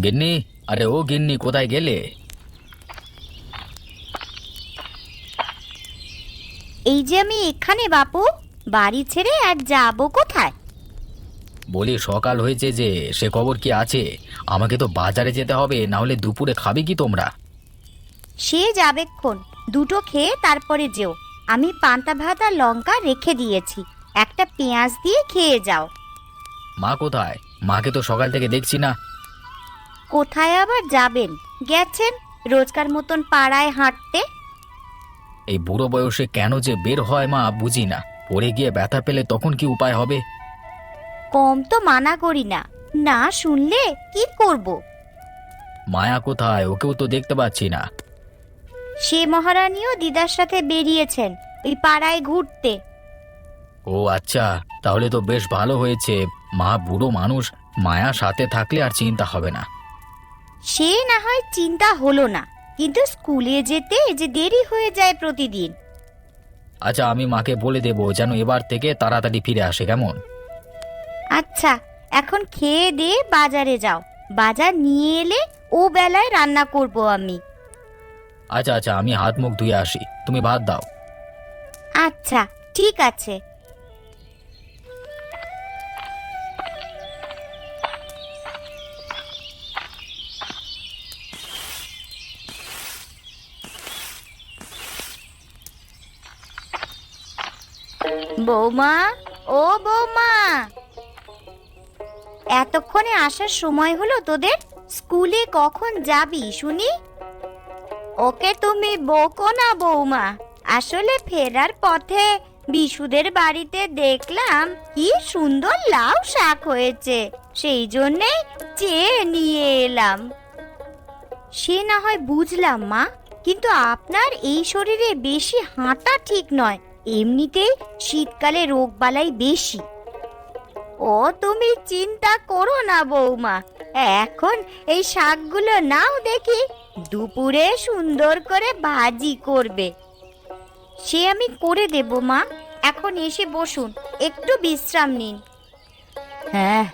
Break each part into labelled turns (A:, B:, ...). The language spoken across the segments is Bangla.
A: গিন্নি, আরে ও গিন্নি, কোথায় গেলে?
B: এই যে আমি এখানে বাপু, বাড়ি ছেড়ে আর যাবো কোথায়?
A: বলি সকাল হয়েছে যে, সে খবর কি আছে? আমাকে তো বাজারে যেতে হবে, না হলে দুপুরে খাবে কি তোমরা?
B: সে যাবেক্ষণ, দুটো খেয়ে তারপরে যেও। আমি পান্তা ভাত আর লঙ্কা রেখে দিয়েছি, একটা পেঁয়াজ দিয়ে খেয়ে যাও।
A: মা কোথায়? মাকে তো সকাল থেকে দেখছি না।
B: কোথায় আবার যাবেন, গেছেন রোজকার মতন পাড়ায় হাঁটতে।
A: এই বুড়ো বয়সে কেন যে বের হয় মা বুঝি না। পড়ে গিয়ে ব্যথা পেলে তখন কি উপায় হবে?
B: কম তো মানা করি না, না শুনলে কি করব?
A: মায়া কোথায়? ওকেও তো দেখতে পাচ্ছি না।
B: সে মহারানীও দিদার সাথে বেরিয়েছেন ওই পাড়ায় ঘুরতে।
A: ও আচ্ছা, তাহলে তো বেশ ভালো হয়েছে। মা বুড়ো মানুষ, মায়া সাথে থাকলে আর চিন্তা হবে না।
B: সে না হয় চিন্তা হলো না, কিন্তু স্কুলে যেতে যে দেরি হয়ে যায় প্রতিদিন।
A: আচ্ছা, আমি মাকে বলে দেবো যেন এবার থেকে তাড়াতাড়ি ফিরে আসে, কেমন?
B: আচ্ছা, এখন খেয়ে দিয়ে বাজারে যাও, বাজার নিয়ে এলে ও বেলায় রান্না করব আমি।
A: আচ্ছা আচ্ছা, আমি হাত মুখ ধুয়ে আসি, তুমি ভাত দাও।
B: আচ্ছা, ঠিক আছে। বৌমা, ও বৌমা, এতক্ষণে আসার সময় হলো তোদের? স্কুলে কখন যাবি শুনি? ওকে তুমি বকো না বৌমা, আসলে ফেরার পথে বিশুদের বাড়িতে দেখলাম কি সুন্দর লাউ শাক হয়েছে, সেই জন্যে চেয়ে নিয়ে এলাম। সে না হয় বুঝলাম মা, কিন্তু আপনার এই শরীরে বেশি হাঁটা ঠিক নয়, এমনিতেই শীতকালে রোগবালাই বেশি। ও তুমি চিন্তা করো না বৌমা, এখন এই শাকগুলো নাও দেখি, দুপুরে সুন্দর করে ভাজি করবে। সে আমি করে দেব মা, এখন এসে বসুন, একটু বিশ্রাম নিন। হ্যাঁ,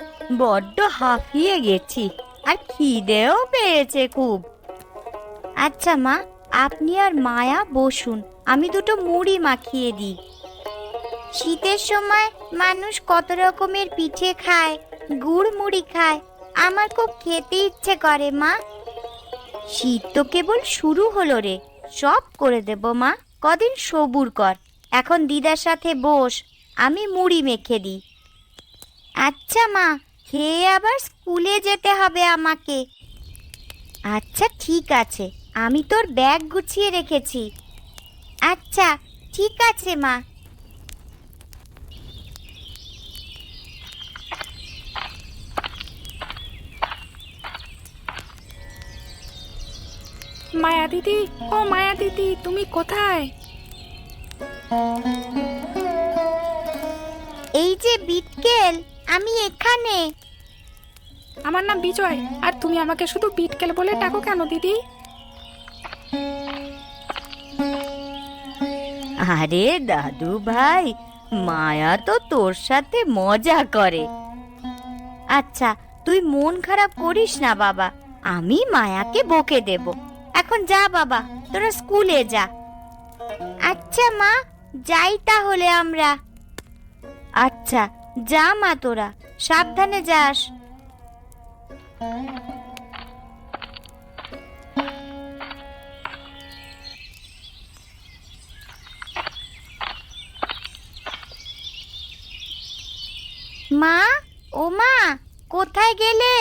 B: বড্ড হাঁফিয়ে গেছি, আর খিদেও পেয়েছে খুব। আচ্ছা মা, আপনি আর মায়া বসুন, আমি দুটো মুড়ি মাখিয়ে দিই। শীতের সময় মানুষ কত রকমের পিঠে খায়, গুড় মুড়ি খায়, আমার খুব খেতে ইচ্ছে করে মা। শীত তো কেবল শুরু হলো রে, সব করে দেব মা, কদিন সবুর কর। এখন দিদার সাথে বস, আমি মুড়ি মেখে দিই। আচ্ছা মা, খেয়ে আবার স্কুলে যেতে হবে আমাকে। আচ্ছা ঠিক আছে, আমি তোর ব্যাগ গুছিয়ে রেখেছি। আচ্ছা ঠিক আছে মা।
C: মায়া দিদি, ও মায়া দিদি, তুমি কোথায়?
B: এই যে বিটকেল, আমি এখানে।
C: আমার নাম বিজয়, আর তুমি আমাকে শুধু বিটকেল বলে ডাকো কেন দিদি?
B: আরে দাদু ভাই, মায়া তো তোর সাথে মজা করে। আচ্ছা, তুই মন খারাপ করিস না বাবা, আমি মায়াকে বকে দেব। এখন যা বাবা, তোরা স্কুলে যা। আচ্ছা মা, যাই তাহলে আমরা। আচ্ছা, যা মা, তোরা সাবধানে যাস। মা, ও মা, কোথায় গেলে?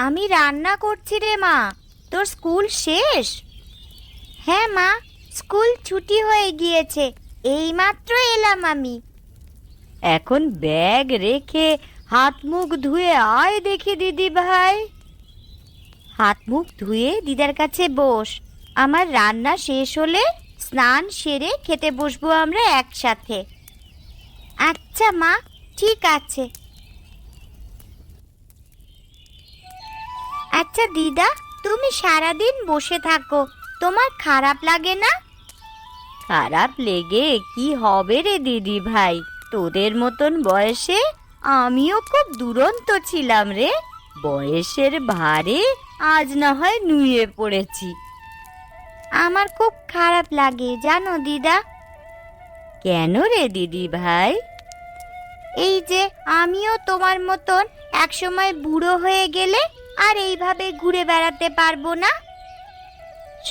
B: আমি রান্না করছি রে মা। তোর স্কুল শেষ? হ্যাঁ মা, স্কুল ছুটি হয়ে গিয়েছে, এইমাত্র এলাম আমি। এখন ব্যাগ রেখে হাত মুখ ধুয়ে আয় দেখি দিদি ভাই। হাত মুখ ধুয়ে দিদার কাছে বস, আমার রান্না শেষ হলে স্নান সেরে খেতে বসবো আমরা একসাথে। আচ্ছা মা, ঠিক আছে। আচ্ছা দিদা, তুমি সারাদিন বসে থাকো, তোমার খারাপ লাগে না? খারাপ লেগে কি হবে রে দিদি ভাই, তোদের মতন বয়সে আমিও খুব দুরন্ত ছিলাম রে। বয়সের ভারে আজ না হয় নুয়ে পড়েছি। আমার খুব খারাপ লাগে জানো দিদা। কেন রে দিদি ভাই? এই যে আমিও তোমার মতন একসময় বুড়ো হয়ে গেলে আর এইভাবে ঘুরে বেড়াতে পারবো না।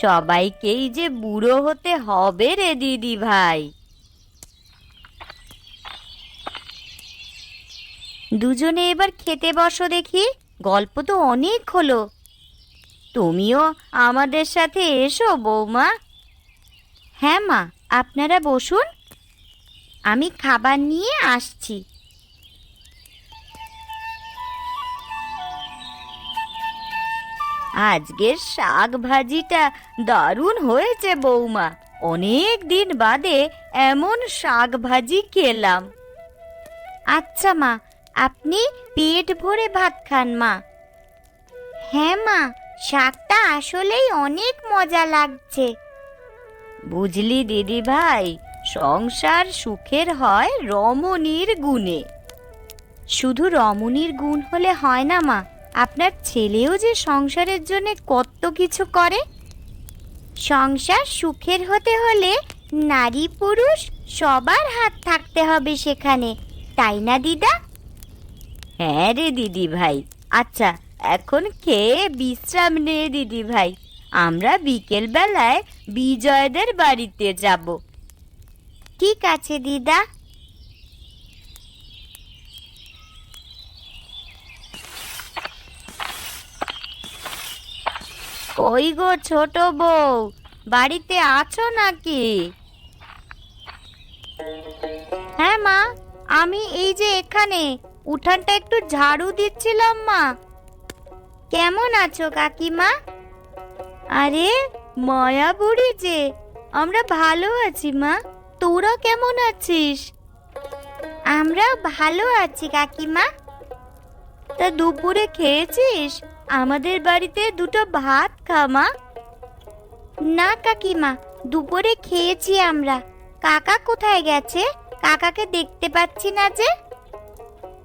B: সবাইকেই যে বুড়ো হতে হবে রে দিদি ভাই। দুজনে এবার খেতে বসো দেখি, গল্প তো অনেক হলো। তুমিও আমাদের সাথে এসো বৌমা। হ্যাঁ মা, আপনারা বসুন, আমি খাবার নিয়ে আসছি। আজকের শাক ভাজিটা দারুণ হয়েছে বৌমা। অনেক দিন বাদে এমন শাক ভাজি খেলাম। আচ্ছা মা, আপনি পেট ভরে ভাত খান মা। হ্যাঁ মা, শাকটা আসলেই অনেক মজা লাগছে। বুঝলি দিদি ভাই, সংসার সুখের হয় রমণীর গুণে। শুধু রমণীর গুণ হলে হয় না মা, আপনার ছেলেও যে সংসারের জন্য কত কিছু করে। সংসার সুখের হতে হলে নারী পুরুষ সবার হাত থাকতে হবে সেখানে, তাই না দিদা? হ্যাঁ রে দিদি ভাই। আচ্ছা, এখন খেয়ে বিশ্রাম নে দিদি ভাই, আমরা বিকেল বেলায় বিজয়দের বাড়িতে যাব। ঠিক আছে দিদা। কই গো ছোট বউ, বাড়িতে আছো নাকি? হ্যাঁ মা, আমি এই যে এখানে উঠানটা একটু ঝাড়ু দিচ্ছিলাম মা। কেমন আছো কাকিমা? আরে মায়া বুড়ি যে, আমরা ভালো আছি মা। তোরা কেমন আছিস? আমরা ভালো আছি কাকিমা। তা দুপুরে খেয়েছিস? আমাদের বাড়িতে দুটো ভাত খা মা। না কাকিমা, দুপুরে খেয়েছি আমরা। কাকা কোথায় গেছে? কাকাকে দেখতে পাচ্ছি না যে।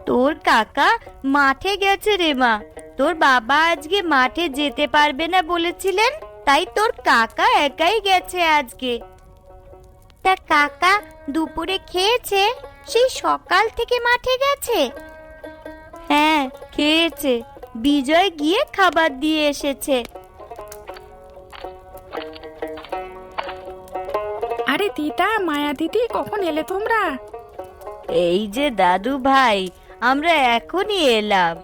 B: তোর কাকা মাঠে গেছে রে মা। তোর বাবা আজকে মাঠে যেতে পারবে না বলেছিলেন, তাই তোর কাকা একাই গেছে আজকে। তা কাকা দুপুরে খেয়েছে? সেই সকাল থেকে মাঠে গেছে? হ্যাঁ খেয়েছে, বিজয় গিয়ে খাবার দিয়ে এসেছে।
C: আরে দিদা, মায়া দিদি, কখন এলে তোমরা?
B: এই যে দাদু ভাই, আমরা এখনই এলাম।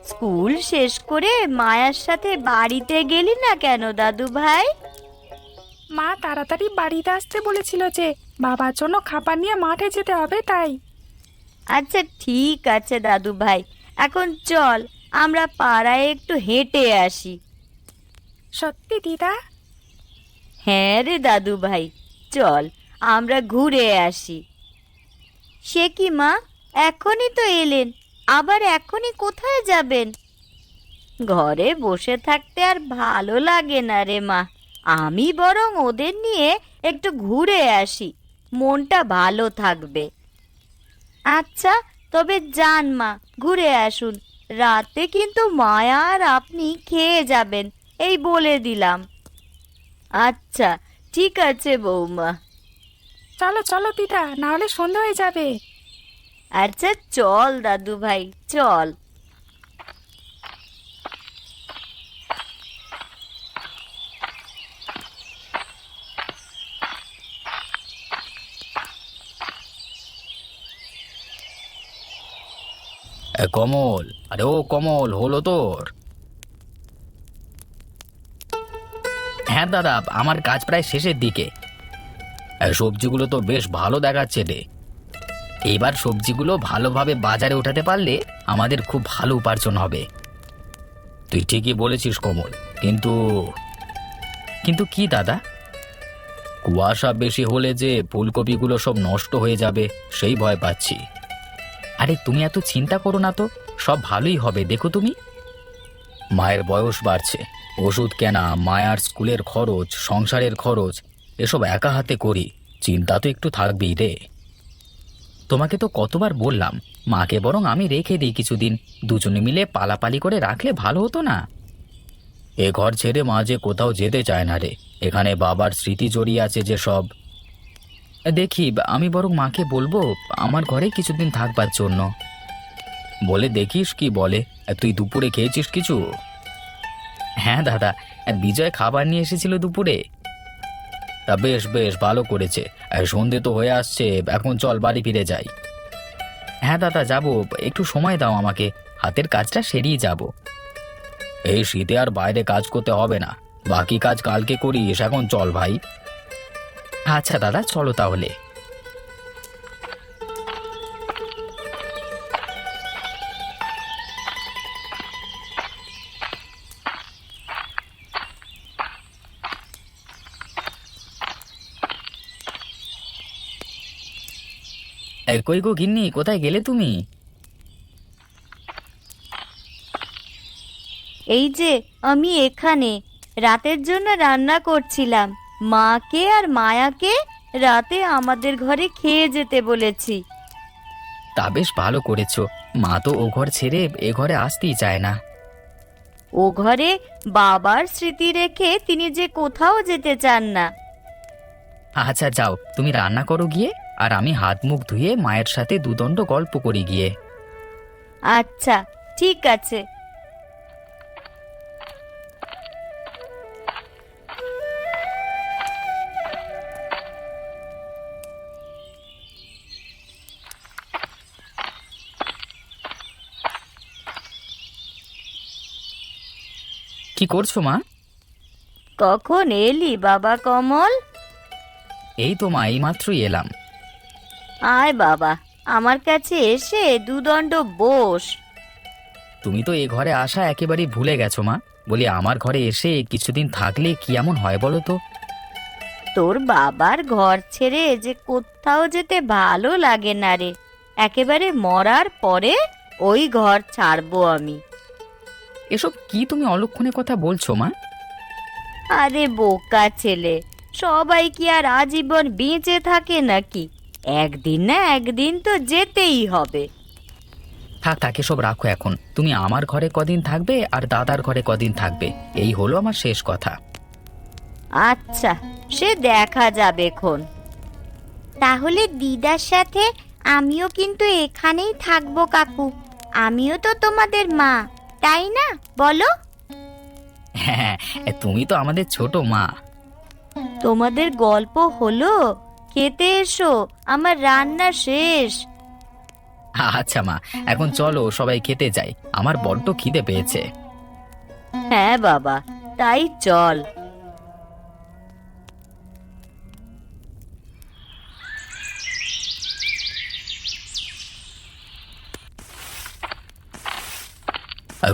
B: স্কুল শেষ করে মায়ার সাথে বাড়িতে গেলি না কেন দাদু ভাই?
C: মা তাড়াতাড়ি বাড়িতে আসতে বলেছিল যে বাবার জন্য খাবার নিয়ে মাঠে যেতে হবে, তাই।
B: আচ্ছা ঠিক আছে দাদু ভাই, এখন চল আমরা পাড়ায় একটু হেঁটে আসি।
C: সত্যি দিদা?
B: হ্যাঁ রে দাদু ভাই, চল আমরা ঘুরে আসি। সে কি মা, এখনই তো এলেন, আবার এখনই কোথায় যাবেন? ঘরে বসে থাকতে আর ভালো লাগে না রে মা, আমি বরং ওদের নিয়ে একটু ঘুরে আসি, মনটা ভালো থাকবে। আচ্ছা তবে যান মা, ঘুরে আসুন। রাতে কিন্তু মায়া আর আপনি খেয়ে যাবেন, এই বলে দিলাম। আচ্ছা ঠিক আছে বৌমা।
C: চলো চলো দিদা, না হলে সন্ধ্যা হয়ে যাবে।
B: আচ্ছা চল দাদু ভাই, চল।
A: কমল, আরে ও কমল, হলো তোর? হ্যাঁ দাদা, আমার কাজ প্রায় শেষের দিকে। সবজিগুলো তো বেশ ভালো দেখাচ্ছে রে। এইবার সবজিগুলো ভালোভাবে বাজারে ওঠাতে পারলে আমাদের খুব ভালো উপার্জন হবে। তুই ঠিকই বলেছিস কমল, কিন্তু কিন্তু কি দাদা? কুয়াশা বেশি হলে যে ফুলকপিগুলো সব নষ্ট হয়ে যাবে সেই ভয় পাচ্ছি। আরে তুমি এত চিন্তা করো না তো, সব ভালোই হবে, দেখো তুমি। মায়ের বয়স বাড়ছে, ওষুধ কেনা, মায়ার স্কুলের খরচ, সংসারের খরচ, এসব একা হাতে করি, চিন্তা তো একটু থাকবেই রে। তোমাকে তো কতবার বললাম, মাকে বরং আমি রেখে দিই কিছুদিন, দুজনে মিলে পালাপালি করে রাখলে ভালো হতো না? এ ঘর ছেড়ে মা যে কোথাও যেতে চায় না রে, এখানে বাবার স্মৃতি জড়িয়ে আছে যে সব। দেখি, আমি বরং মাকে বলবো আমার ঘরে কিছুদিন থাকবার জন্য। বলে দেখিস কি বলে। তুই দুপুরে খেয়েছিস কিছু? হ্যাঁ দাদা, বিজয় খাবার নিয়ে এসেছিল দুপুরে। তা বেশ বেশ, ভালো করেছে। সন্ধে তো হয়ে আসছে, এখন চল বাড়ি ফিরে যাই। হ্যাঁ দাদা, যাব। একটু সময় দাও আমাকে, হাতের কাজটা সেরিয়ে যাব। এই শীতে আর বাইরে কাজ করতে হবে না, বাকি কাজ কালকে করিস, এখন চল ভাই। আচ্ছা দাদা, চলো তাহলে। কই গো গিন্নি, কোথায় গেলে তুমি?
B: এই যে আমি এখানে রাতের জন্য রান্না করছিলাম। মাকে আর মায়াকে রাতে আমাদের ঘরে খেয়ে যেতে বলেছি।
A: তা বেশ ভালো করেছো, মা তো ও ঘর ছেড়ে এ ঘরে আসতেই চায় না।
B: ও ঘরে বাবার স্মৃতি রেখে তিনি যে কোথাও যেতে চান না।
A: আচ্ছা যাও, তুমি রান্না করো গিয়ে, আর আমি হাত মুখ ধুয়ে মায়ের সাথে দুদণ্ড গল্প করি গিয়ে।
B: আচ্ছা, ঠিক আছে।
A: কি করছো মা?
B: কখন এলি বাবা কমল?
A: এই তো মা, এইমাত্রই এলাম।
B: আয় বাবা, আমার কাছে এসে দুদণ্ড বস।
A: তুমি তো এ ঘরে আসা একেবারেই ভুলে গেছো মা। বলি, আমার ঘরে এসে কিছুদিন থাকলে কি এমন হয় বলো তো?
B: তোর বাবার ঘর ছেড়ে যে কোথাও যেতে ভালো লাগে না রে। একেবারে মরার পরে ওই ঘর ছাড়বো আমি।
A: এসব কি তুমি অলক্ষণে কথা বলছো মা?
B: আরে বোকা ছেলে, সবাই কি আর আজীবন বেঁচে থাকে নাকি? একদিন না একদিন তো যেতেই হবে।
A: থাক থাক, এসব রাখো এখন। তুমি আমার ঘরে কদিন থাকবে আর দাদার ঘরে কদিন থাকবে, এই হলো আমার শেষ কথা।
B: আচ্ছা, সে দেখা যাবে খন। তাহলে দিদার সাথে আমিও কিন্তু এখানেই থাকবো কাকু। আমিও তো তোমাদের মা, তাই না বলো?
A: হ্যাঁ, তুমি তো আমাদের ছোট মা।
B: তোমাদের গল্প হলো, খেতে এসো, আমার রান্না শেষ।
A: আচ্ছা মা, এখন চলো সবাই খেতে যাই, আমার বড্ড খিদে পেয়েছে।
B: হ্যাঁ বাবা, তাই চল।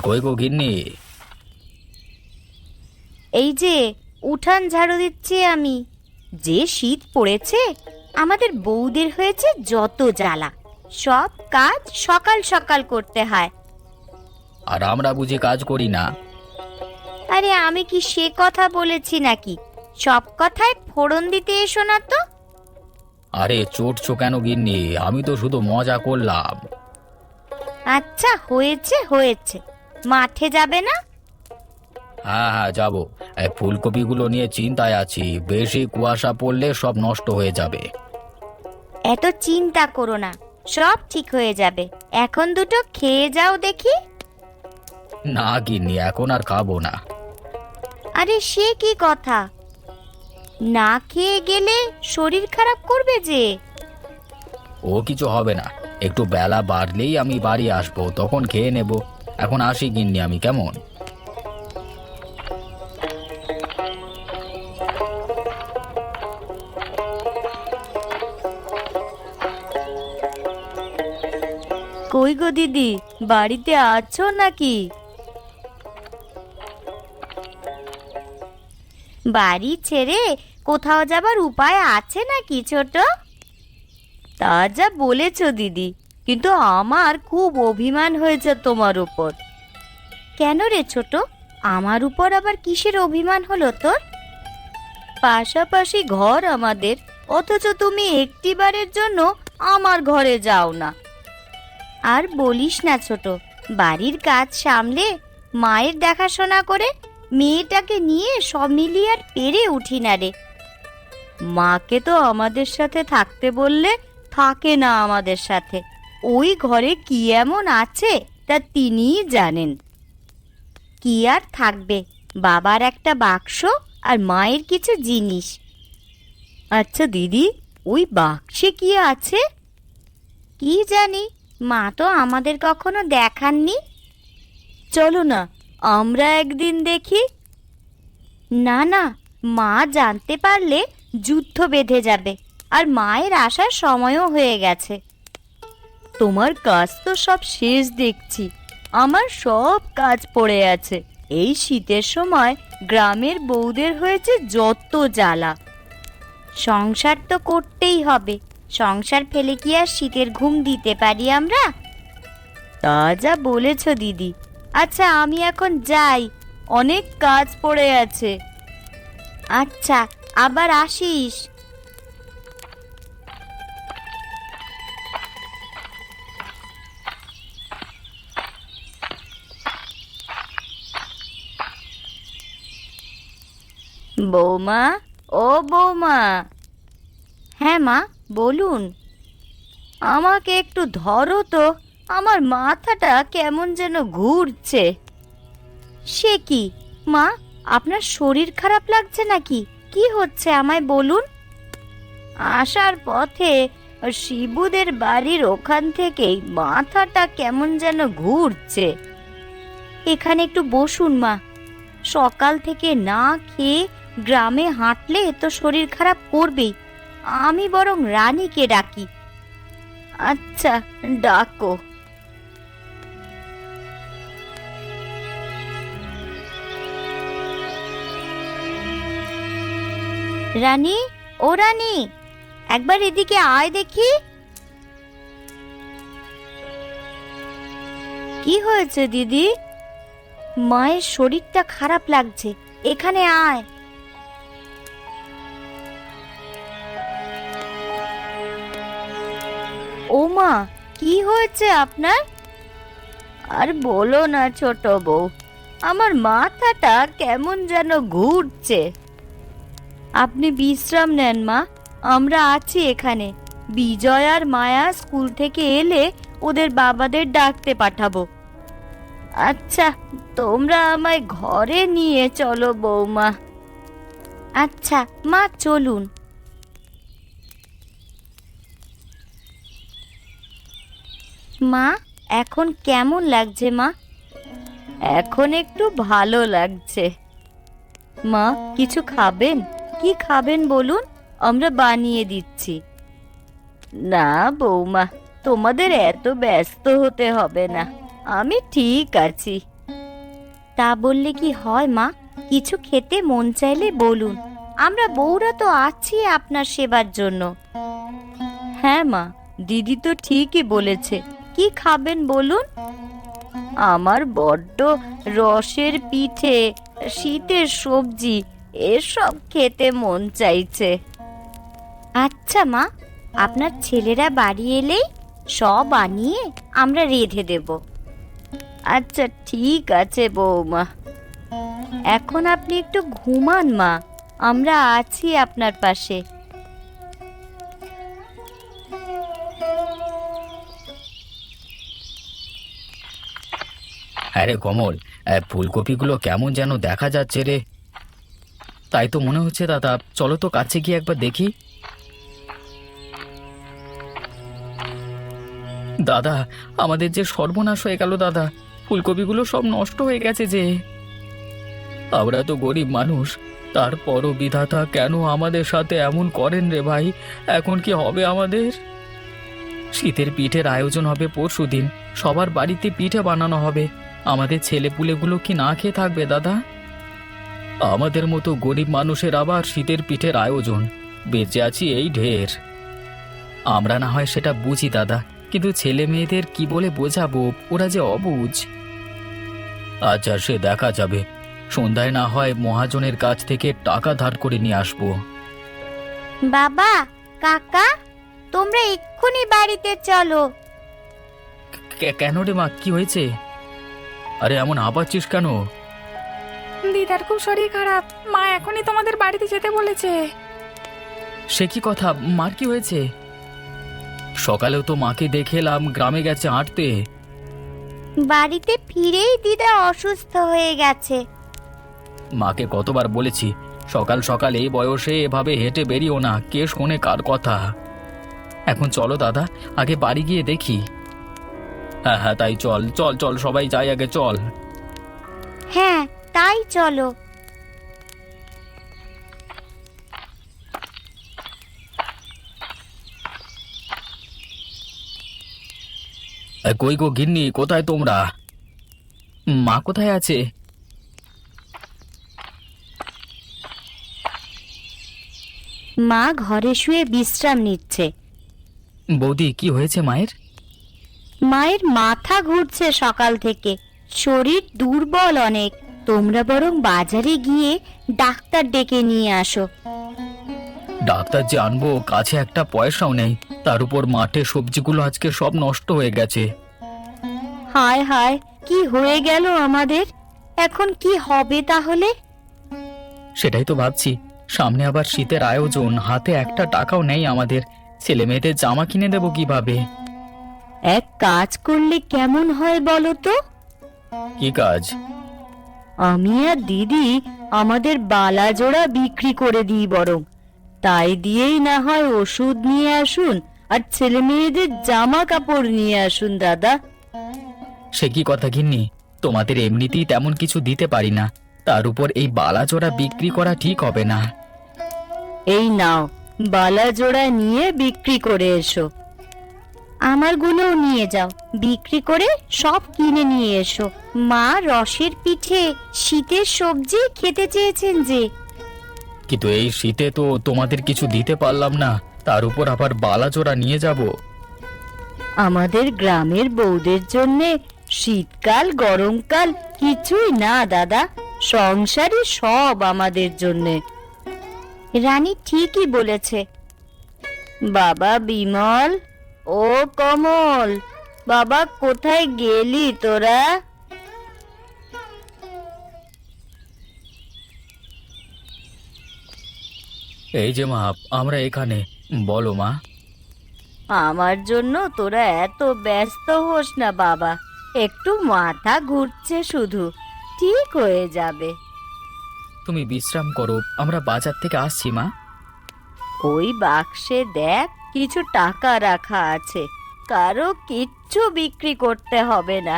A: কই গো গিন্নি?
B: এই যে উঠান ঝাড়ু দিচ্ছি আমি। যে শীত পড়েছে, আমাদের বউদের হয়েছে যত জ্বালা। সব কাজ সকাল সকাল করতে হয়।
A: আর আমরা বুঝি কাজ করি না?
B: আরে আমি কি সে কথা বলেছি নাকি? সব কথায় ফোড়ন দিতে এসো না তো।
A: আরে চটছো কেন গিন্নি, আমি তো শুধু মজা করলাম।
B: আচ্ছা হয়েছে হয়েছে, মাঠে যাবে না?
A: হ্যাঁ হ্যাঁ, যাবো। এই ফুলকপিগুলো নিয়ে চিন্তায় আছি, বেশি কুয়াশা পড়লে সব নষ্ট হয়ে যাবে।
B: এত চিন্তা করো না, সব ঠিক হয়ে যাবে। এখন দুটো খেয়ে যাও দেখি।
A: না গিন্নি, এখন আর খাবো না।
B: আরে সে কি কথা? না খেয়ে গেলে শরীর খারাপ করবে যে।
A: ও কিছু হবে না, একটু বেলা বাড়লেই আমি বাড়ি আসবো, তখন খেয়ে নেব। এখন আসি গিন্নি আমি, কেমন?
B: কই গো দিদি, বাড়িতে আছো নাকি? বাড়ি ছেড়ে কোথাও যাবার উপায় আছে নাকি ছোট? তা যা বলেছো দিদি, কিন্তু আমার খুব অভিমান হয়েছে তোমার উপর। কেন রে ছোট, আমার উপর আবার কিসের অভিমান হলো তোর? পাশাপাশি ঘর আমাদের, অথচ তুমি একটিবারের জন্য আমার ঘরে যাও না। আর বলিস না ছোট, বাড়ির কাজ সামলে মায়ের দেখাশোনা করে মেয়েটাকে নিয়ে সব মিলিয়ে আর পেরে উঠি না রে। মাকে তো আমাদের সাথে থাকতে বললে থাকে না আমাদের সাথে। ওই ঘরে কি এমন আছে তা তিনিই জানেন। কি আর থাকবে, বাবার একটা বাক্স আর মায়ের কিছু জিনিস। আচ্ছা দিদি, ওই বাক্সে কি আছে? কি জানি, মা তো আমাদের কখনো দেখাননি। চলো না, আমরা একদিন দেখি। না না, মা জানতে পারলে যুদ্ধ বেঁধে যাবে, আর মায়ের আসার সময়ও হয়ে গেছে। তোমার কাজ তো সব শেষ দেখছি। আমার সব কাজ পড়ে আছে। এই শীতের সময় গ্রামের বউদের হয়েছে যত জ্বালা। সংসার তো করতেই হবে, সংসার ফেলে কি আর শীতের ঘুম দিতে পারি আমরা? তা যা বলেছ দিদি। আচ্ছা আমি এখন যাই, অনেক কাজ পড়ে আছে। আচ্ছা, আবার আসিস। বৌমা, ও বৌমা। হ্যাঁ মা, বলুন। আমাকে একটু ধরো তো, আমার মাথাটা কেমন যেন ঘুরছে। সে কি মা, আপনার শরীর খারাপ লাগছে নাকি? কি হচ্ছে আমায় বলুন। আসার পথে শিবুদের বাড়ির ওখান থেকেই মাথাটা কেমন যেন ঘুরছে। এখানে একটু বসুন মা। সকাল থেকে না খেয়ে গ্রামে হাঁটলে তো শরীর খারাপ করবেই। আমি বরং রানীকে ডাকি। আচ্ছা, ডাকো। রানী, ও রানী, একবার এদিকে আয় দেখি। কি হয়েছে দিদি? মায়ের শরীরটা খারাপ লাগছে, এখানে আয়। ও মা, কি হয়েছে আপনার? আর বলো না ছোট বউ, আমার মাথাটা কেমন যেন ঘুরছে। আপনি বিশ্রাম নেন মা, আমরা আছি এখানে। বিজয় আর মায়া স্কুল থেকে এলে ওদের বাবাদের ডাকতে পাঠাবো। আচ্ছা, তোমরা আমায় ঘরে নিয়ে চলো বৌমা। আচ্ছা মা, চলুন। মা, এখন কেমন লাগছে মা? এখন একটু ভালো লাগছে। মা, কিছু খাবেন? কি খাবেন বলুন, আমরা বানিয়ে দিচ্ছি। না বৌমা, তোমাদের এত ব্যস্ত হতে হবে না, আমি ঠিক আছি। তা বললে কি হয় মা? কিছু খেতে মন চাইলে বলুন, আমরা বউরা তো আছি আপনার সেবার জন্য। হ্যাঁ মা, দিদি তো ঠিকই বলেছে। কি খাবেন বলুন? আমার বড্ড রসের পিঠে, শীতের সবজি এসব খেতে মন চাইছে। আচ্ছা মা, আপনার ছেলেরা বাড়ি এলেই সব বানিয়ে আমরা রেঁধে দেব। আচ্ছা ঠিক আছে বৌমা, এখন আপনি একটু ঘুমান মা, আমরা আছি আপনার পাশে।
A: আরে কমল, ফুলকপিগুলো কেমন যেন দেখা যাচ্ছে রে। তাই তো মনে হচ্ছে দাদা, চলো তো কাছে গিয়ে একবার দেখি। দাদা, আমাদের যে সর্বনাশ হয়ে গেল দাদা, ফুলকপিগুলো সব নষ্ট হয়ে গেছে যে। আমরা তো গরিব মানুষ, তারপরও বিধাতা কেন আমাদের সাথে এমন করেন রে ভাই? এখন কি হবে আমাদের? শীতের পিঠের আয়োজন হবে পরশুদিন, সবার বাড়িতে পিঠে বানানো হবে। আমাদের ছেলেপুলেগুলো কি না খেয়ে থাকবে দাদা? আমাদের মতো গরিব মানুষের আবার শীতের পিঠের আয়োজন, বেঁচে আছি এই ঢের। আমরা না হয় সেটা বুঝি দাদা, কিন্তু ছেলে মেয়েদের কি বলে বোঝাবো? ওরা যে অবুঝ। আচ্ছা, সে দেখা যাবে। সন্ধ্যায় না হয় মহাজনের কাছ থেকে টাকা ধার করে নিয়ে আসবো।
B: বাবা, কাকা, তোমরা এক্ষুনি বাড়িতে চলো।
A: কেন রে মা, কি হয়েছে? আরে এমন হাঁপাচ্ছিস কেন?
C: দিদার খুব শরীর খারাপ, মা এখনই তোমাদের বাড়িতে যেতে বলেছে।
A: সে কি কথা, মার কি হয়েছে? সকালেও তো মাকে দেখে এলাম গ্রামে গেছে হাঁটতে।
B: বাড়িতে ফিরেই দিদা অসুস্থ হয়ে গেছে।
A: মাকে কতবার বলেছি সকাল সকাল এই বয়সে এভাবে হেঁটে বেরিও না, কে শোনে কার কথা। এখন চলো দাদা, আগে বাড়ি গিয়ে দেখি। হ্যাঁ হ্যাঁ, তাই চল চল চল, সবাই যাই আগে, চল।
B: হ্যাঁ, তাই চলো।
A: কই গো গিন্নি, কোথায় তোমরা? মা কোথায় আছে?
B: মা ঘরে শুয়ে বিশ্রাম নিচ্ছে।
A: বৌদি, কি হয়েছে মায়ের?
B: মায়ের মাথা ঘুরছে সকাল থেকে, শরীর দুর্বল অনেক। তোমরা বরং বাজারে গিয়ে ডাক্তার ডেকে নিয়ে আসো।
A: ডাক্তার যে আনবো, কাছে একটা পয়সাও নেই, তার উপর মাঠে সবজিগুলো আজকে সব নষ্ট হয়ে গেছে।
B: হায় হায়, কি হয়ে গেল আমাদের? এখন কি হবে তাহলে?
A: সেটাই তো ভাবছি, সামনে আবার শীতের আয়োজন, হাতে একটা টাকাও নেই আমাদের, ছেলে মেয়েদের জামা কিনে দেবো কিভাবে?
B: এক কাজ করলে কেমন হয় বলো তো?
A: কি কাজ?
B: আমি আর দিদি আমাদের বালা জোড়া বিক্রি করে দিই বরং, তাই দিয়েই না হয় ওষুধ নিয়ে আসুন আর ছেলে মেয়েদের জামা কাপড় নিয়ে আসুন দাদা।
A: সে কি কথা গিন্নি, তোমাদের এমনিতেই তেমন কিছু দিতে পারি না, তার উপর এই বালাজোড়া বিক্রি করা ঠিক হবে না।
B: এই নাও, বালা জোড়া নিয়ে বিক্রি করে এসো। আমারগুলোও নিয়ে যাও, বিক্রি করে সব কিনে নিয়ে এসো। মা রসের পিঠে শীতের সবজি খেতে চেয়েছেন যে।
A: কিন্তু এই শীতে তো তোমাদের কিছু দিতে পারলাম না, তার উপর আবার বালাজোড়া নিয়ে যাব।
B: আমাদের গ্রামের বউদের জন্যে শীতকাল গরমকাল কিছুই না দাদা, সংসারই সব আমাদের জন্যে। রানী ঠিকই বলেছে। বাবা বিমল, ও কমল, বাবা কোথায় গেলি তোরা?
A: এই যে মা, আমরা এখানে, বলো মা।
B: আমার জন্য তোরা এত ব্যস্ত হোস না বাবা, একটু মাথা ঘুরছে শুধু, ঠিক হয়ে যাবে।
A: তুমি বিশ্রাম করো, আমরা বাজার থেকে আসছি মা।
B: ওই বাক্সে দেখ, কিছু টাকা রাখা আছে, কারো কিচ্ছু বিক্রি করতে হবে না।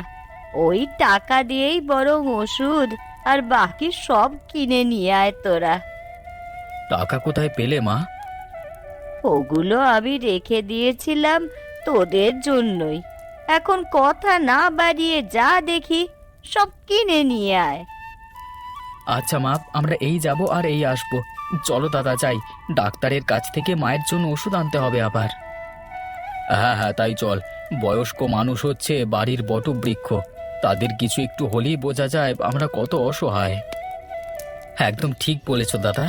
B: ওই টাকা দিয়েই বরং ওষুধ আর বাকি সব কিনে নিয়ে আয় তোরা।
A: টাকা কোথায় পেলে মা?
B: ওগুলো আমি রেখে দিয়েছিলাম তোদের জন্যই। এখন কথা না বাড়িয়ে যা দেখি সব কিনে নিয়ে আয়।
A: আচ্ছা মা, আমরা এই যাব আর এই আসবো, চলো দাদা যাই, ডাক্তারের কাছ থেকে মায়ের জন্য ওষুধ আনতে হবে আবার। হ্যাঁ হ্যাঁ, তাই চল, বয়স্ক মানুষ হচ্ছে বাড়ির বটবৃক্ষ, তাদের কিছু একটু হলেই বোঝা যায় আমরা কত অসহায়। হ্যাঁ, একদম ঠিক বলেছো দাদা।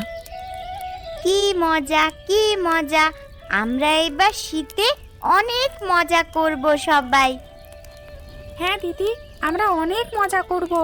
B: কি মজা, কি মজা! আমরা এবার শীতে অনেক মজা করব সবাই।
C: হ্যাঁ দিদি, আমরা অনেক মজা করব।